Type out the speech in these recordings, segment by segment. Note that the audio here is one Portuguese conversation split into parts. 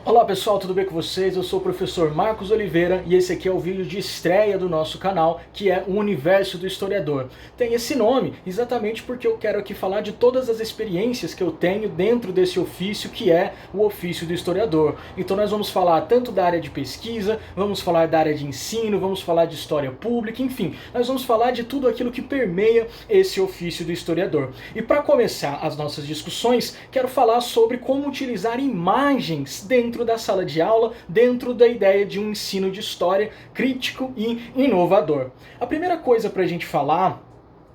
Olá pessoal, tudo bem com vocês? Eu sou o professor Marcos Oliveira e esse aqui é o vídeo de estreia do nosso canal, que é o Universo do Historiador. Tem esse nome exatamente porque eu quero aqui falar de todas as experiências que eu tenho dentro desse ofício que é o ofício do historiador. Então nós vamos falar tanto da área de pesquisa, vamos falar da área de ensino, vamos falar de história pública, enfim, nós vamos falar de tudo aquilo que permeia esse ofício do historiador. E para começar as nossas discussões, quero falar sobre como utilizar imagens dentro da sala de aula, dentro da ideia de um ensino de história crítico e inovador. A primeira coisa para a gente falar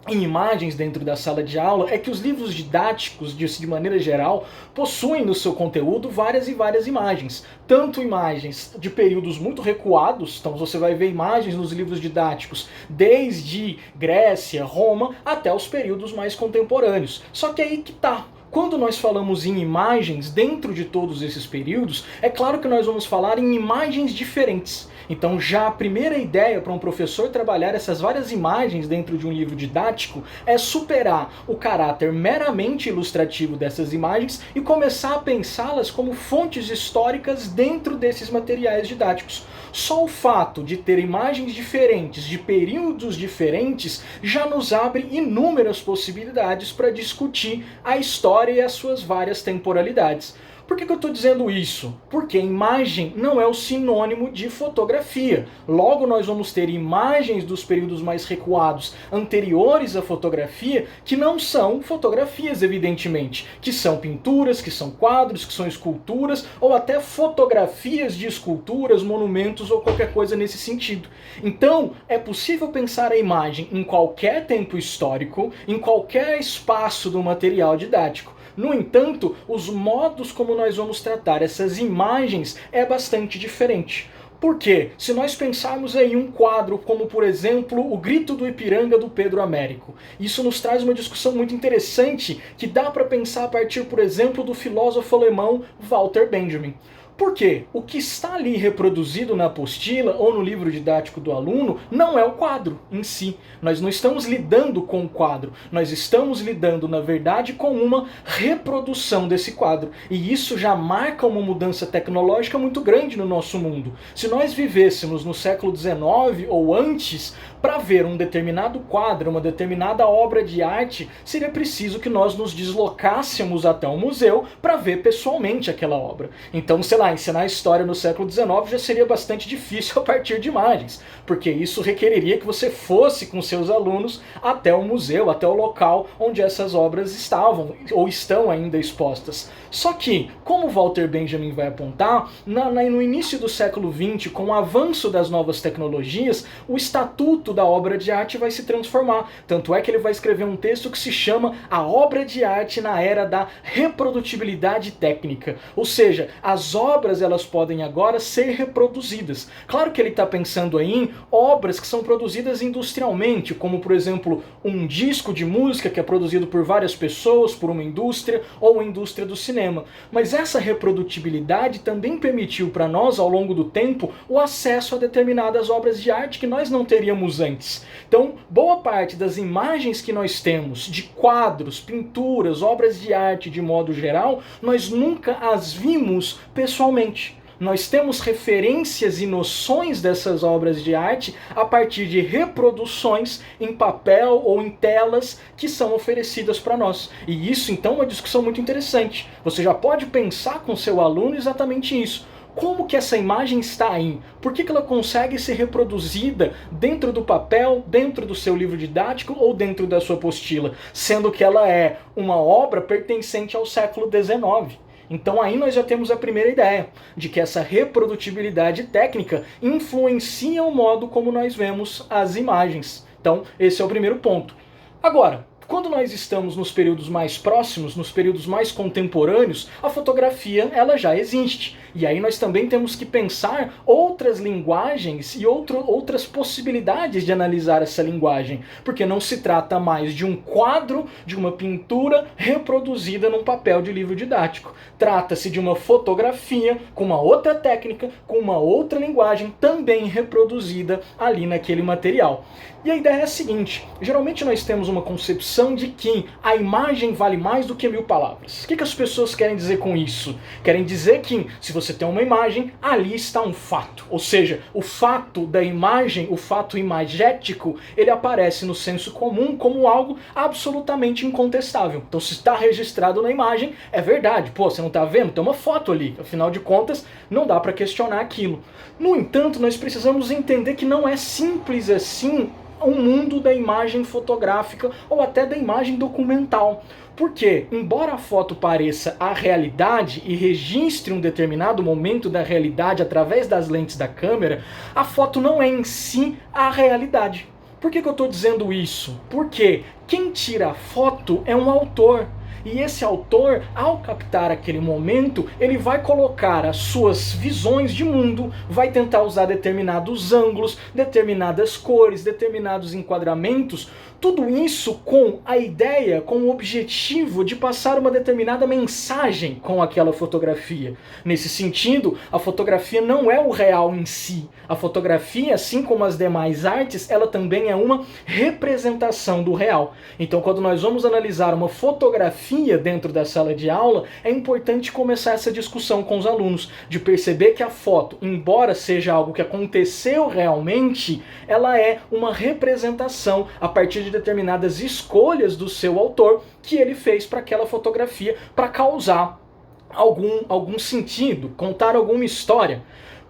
em imagens dentro da sala de aula é que os livros didáticos, de maneira geral, possuem no seu conteúdo várias e várias imagens. Tanto imagens de períodos muito recuados, então você vai ver imagens nos livros didáticos desde Grécia, Roma, até os períodos mais contemporâneos. Só que aí que tá. Quando nós falamos em imagens dentro de todos esses períodos, é claro que nós vamos falar em imagens diferentes. Então já a primeira ideia para um professor trabalhar essas várias imagens dentro de um livro didático é superar o caráter meramente ilustrativo dessas imagens e começar a pensá-las como fontes históricas dentro desses materiais didáticos. Só o fato de ter imagens diferentes, de períodos diferentes, já nos abre inúmeras possibilidades para discutir a história e as suas várias temporalidades. Por que eu estou dizendo isso? Porque imagem não é o sinônimo de fotografia. Logo, nós vamos ter imagens dos períodos mais recuados, anteriores à fotografia, que não são fotografias, evidentemente, que são pinturas, que são quadros, que são esculturas, ou até fotografias de esculturas, monumentos ou qualquer coisa nesse sentido. Então, é possível pensar a imagem em qualquer tempo histórico, em qualquer espaço do material didático. No entanto, os modos como nós vamos tratar essas imagens é bastante diferente. Por quê? Se nós pensarmos em um quadro como, por exemplo, O Grito do Ipiranga do Pedro Américo, isso nos traz uma discussão muito interessante que dá para pensar a partir, por exemplo, do filósofo alemão Walter Benjamin. Por quê? O que está ali reproduzido na apostila ou no livro didático do aluno não é o quadro em si. Nós não estamos lidando com o quadro, nós estamos lidando, na verdade, com uma reprodução desse quadro. E isso já marca uma mudança tecnológica muito grande no nosso mundo. Se nós vivêssemos no século XIX ou antes, para ver um determinado quadro, uma determinada obra de arte, seria preciso que nós nos deslocássemos até um museu para ver pessoalmente aquela obra. Então, sei lá, ensinar história no século XIX já seria bastante difícil a partir de imagens, porque isso requeriria que você fosse com seus alunos até o museu, até o local onde essas obras estavam ou estão ainda expostas. Só que, como Walter Benjamin vai apontar, no início do século XX, com o avanço das novas tecnologias, o estatuto da obra de arte vai se transformar. Tanto é que ele vai escrever um texto que se chama A Obra de Arte na Era da Reprodutibilidade Técnica. Ou seja, as obras elas podem agora ser reproduzidas. Claro que ele está pensando aí em obras que são produzidas industrialmente, como por exemplo um disco de música que é produzido por várias pessoas, por uma indústria ou a indústria do cinema. Mas essa reprodutibilidade também permitiu para nós, ao longo do tempo, o acesso a determinadas obras de arte que nós não teríamos antes. Então, boa parte das imagens que nós temos de quadros, pinturas, obras de arte de modo geral, nós nunca as vimos pessoalmente. Nós temos referências e noções dessas obras de arte a partir de reproduções em papel ou em telas que são oferecidas para nós. E isso, então, é uma discussão muito interessante. Você já pode pensar com seu aluno exatamente isso. Como que essa imagem está aí? Por que ela consegue ser reproduzida dentro do papel, dentro do seu livro didático ou dentro da sua apostila, sendo que ela é uma obra pertencente ao século XIX? Então aí nós já temos a primeira ideia de que essa reprodutibilidade técnica influencia o modo como nós vemos as imagens. Então esse é o primeiro ponto. Agora, quando nós estamos nos períodos mais próximos, nos períodos mais contemporâneos, a fotografia ela já existe. E aí nós também temos que pensar outras linguagens e outras possibilidades de analisar essa linguagem. Porque não se trata mais de um quadro, de uma pintura reproduzida num papel de livro didático. Trata-se de uma fotografia com uma outra técnica, com uma outra linguagem também reproduzida ali naquele material. E a ideia é a seguinte, geralmente nós temos uma concepção de que a imagem vale mais do que 1000 palavras. O que as pessoas querem dizer com isso? Querem dizer que se você você tem uma imagem, ali está um fato. Ou seja, o fato da imagem, o fato imagético, ele aparece no senso comum como algo absolutamente incontestável. Então, se está registrado na imagem, é verdade. Pô, você não está vendo? Tem uma foto ali. Afinal de contas, não dá para questionar aquilo. No entanto, nós precisamos entender que não é simples assim o mundo da imagem fotográfica ou até da imagem documental. Porque, embora a foto pareça a realidade e registre um determinado momento da realidade através das lentes da câmera, a foto não é em si a realidade. Por que eu estou dizendo isso? Porque quem tira a foto é um autor. E esse autor, ao captar aquele momento, ele vai colocar as suas visões de mundo, vai tentar usar determinados ângulos, determinadas cores, determinados enquadramentos, tudo isso com a ideia, com o objetivo de passar uma determinada mensagem com aquela fotografia. Nesse sentido, a fotografia não é o real em si. A fotografia, assim como as demais artes, ela também é uma representação do real. Então, quando nós vamos analisar uma fotografia dentro da sala de aula, é importante começar essa discussão com os alunos, de perceber que a foto, embora seja algo que aconteceu realmente, ela é uma representação a partir de determinadas escolhas do seu autor que ele fez para aquela fotografia, para causar algum sentido, contar alguma história.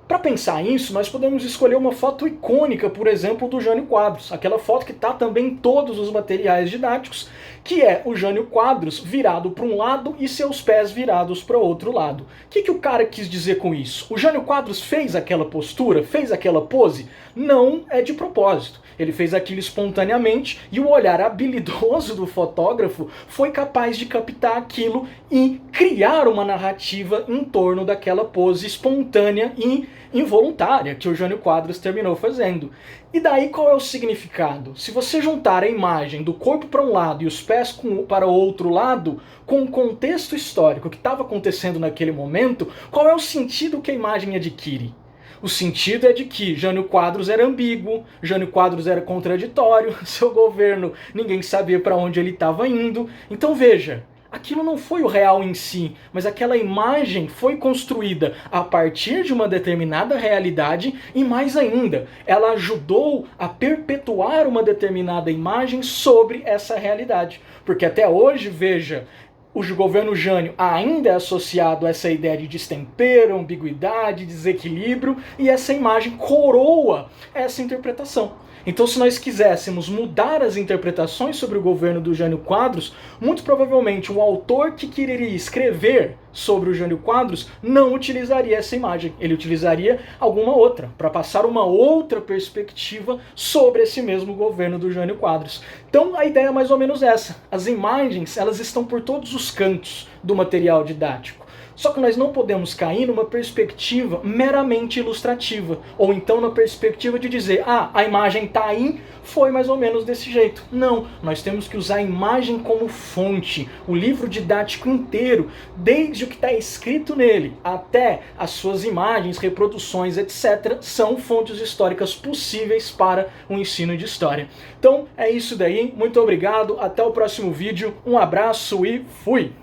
Para pensar isso, nós podemos escolher uma foto icônica, por exemplo, do Jânio Quadros. Aquela foto que está também em todos os materiais didáticos, que é o Jânio Quadros virado para um lado e seus pés virados para o outro lado. O que o cara quis dizer com isso? O Jânio Quadros fez aquela postura, fez aquela pose? Não é de propósito. Ele fez aquilo espontaneamente e o olhar habilidoso do fotógrafo foi capaz de captar aquilo e criar uma narrativa em torno daquela pose espontânea e involuntária que o Jânio Quadros terminou fazendo. E daí qual é o significado? Se você juntar a imagem do corpo para um lado e os pés para o outro lado, com o contexto histórico que estava acontecendo naquele momento, qual é o sentido que a imagem adquire? O sentido é de que Jânio Quadros era ambíguo, Jânio Quadros era contraditório, seu governo ninguém sabia para onde ele estava indo. Então veja, aquilo não foi o real em si, mas aquela imagem foi construída a partir de uma determinada realidade e mais ainda, ela ajudou a perpetuar uma determinada imagem sobre essa realidade. Porque até hoje, veja, o governo Jânio ainda é associado a essa ideia de destempero, ambiguidade, desequilíbrio, e essa imagem coroa essa interpretação. Então, se nós quiséssemos mudar as interpretações sobre o governo do Jânio Quadros, muito provavelmente o autor que quereria escrever sobre o Jânio Quadros não utilizaria essa imagem. Ele utilizaria alguma outra, para passar uma outra perspectiva sobre esse mesmo governo do Jânio Quadros. Então, a ideia é mais ou menos essa. As imagens, elas estão por todos os cantos do material didático. Só que nós não podemos cair numa perspectiva meramente ilustrativa, ou então na perspectiva de dizer, a imagem está aí, foi mais ou menos desse jeito. Não, nós temos que usar a imagem como fonte, o livro didático inteiro, desde o que está escrito nele, até as suas imagens, reproduções, etc., são fontes históricas possíveis para o ensino de história. Então, é isso daí, muito obrigado, até o próximo vídeo, um abraço e fui!